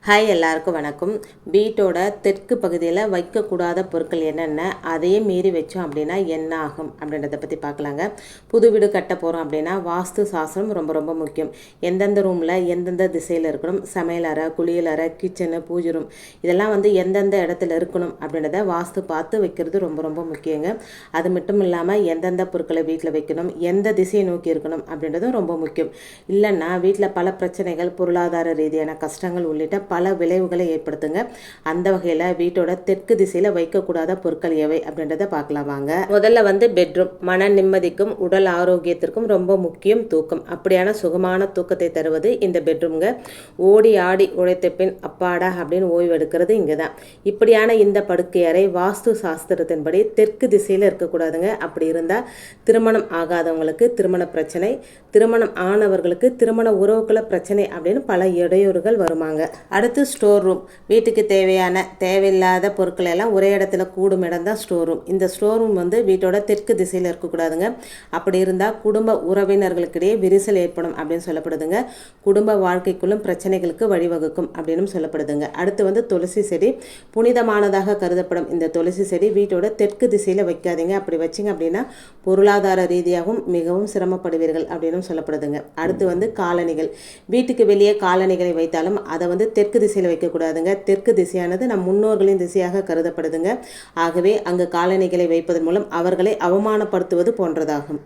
Hi, எல்லாருக்கும் வணக்கம். வீட்டோட தெற்கு பகுதியில் வைக்கக்கூடாத பொருட்கள் என்னென்ன, அதையே மீறி வச்சோம் அப்படின்னா என்ன ஆகும் அப்படின்றத பற்றி பார்க்கலாங்க. புது வீடு கட்ட போகிறோம் அப்படின்னா வாஸ்து சாஸ்திரம் ரொம்ப ரொம்ப முக்கியம். எந்தெந்த ரூமில் எந்தெந்த திசையில் இருக்கணும், சமையலறை, குளியலறை, கிச்சனு, பூஜை ரூம் இதெல்லாம் எந்தெந்த இடத்துல இருக்கணும் அப்படின்றத வாஸ்து பார்த்து வைக்கிறது ரொம்ப ரொம்ப முக்கியங்க. அது மட்டும் இல்லாமல் எந்தெந்த பொருட்களை வீட்டில் வைக்கணும், எந்த திசையை நோக்கி இருக்கணும் அப்படின்றதும் ரொம்ப முக்கியம். இல்லைன்னா வீட்டில் பல பிரச்சனைகள், பொருளாதார ரீதியான கஷ்டங்கள் உள்ளிட்ட பல விளைவுகளை ஏற்படுத்துங்க. அந்த வகையில் வீட்டோட தெற்கு திசையில் வைக்கக்கூடாத பொருட்கள் எவை அப்படின்றத பார்க்கலாம் வாங்க. முதல்ல பெட்ரூம். மன நிம்மதிக்கும் உடல் ஆரோக்கியத்திற்கும் ரொம்ப முக்கியம் தூக்கம். அப்படியான சுகமான தூக்கத்தை தருவது இந்த பெட்ரூம்ங்க. ஓடி ஆடி உழைத்த பின் அப்பாடா அப்படின்னு ஓய்வு எடுக்கிறது இங்கே தான். இப்படியான இந்த படுக்கை அறை வாஸ்து சாஸ்திரத்தின்படி தெற்கு திசையில் இருக்கக்கூடாதுங்க. அப்படி இருந்தால் திருமணம் ஆகாதவங்களுக்கு திருமண பிரச்சனை, திருமணம் ஆனவர்களுக்கு திருமண உறவுக்குள்ள பிரச்சனை அப்படின்னு பல இடையூறுகள் வருமாங்க. அடுத்து ஸ்டோர் ரூம். வீட்டுக்கு தேவையில்லாத பொருட்கள் எல்லாம் ஒரே இடத்துல கூடும் இடம் தான் ஸ்டோர் ரூம். இந்த ஸ்டோர் ரூம் வீட்டோட தெற்கு திசையில் இருக்கக்கூடாதுங்க. அப்படி இருந்தால் குடும்ப உறவினர்களுக்கிடையே விரிசல் ஏற்படும் அப்படின்னு சொல்லப்படுதுங்க. குடும்ப வாழ்க்கைக்குள்ளும் பிரச்சனைகளுக்கு வழிவகுக்கும் அப்படின்னு சொல்லப்படுதுங்க. அடுத்து துளசி செடி. புனிதமானதாக கருதப்படும் இந்த துளசி செடி வீட்டோட தெற்கு திசையில் வைக்காதீங்க. அப்படி வச்சிங்க அப்படின்னா பொருளாதார ரீதியாகவும் மிகவும் சிரமப்படுவீர்கள் அப்படின்னு சொல்லப்படுதுங்க. அடுத்து காலணிகள். வீட்டுக்கு வெளியே காலணிகளை வைத்தாலும் அதை தெற்கு திசையில் வைக்கக்கூடாதுங்க. தெற்கு திசையானது நம் முன்னோர்களின் திசையாக கருதப்படுதுங்க. ஆகவே அங்கு காலணிகளை வைப்பதன் மூலம் அவர்களை அவமானப்படுத்துவது போன்றதாகும்.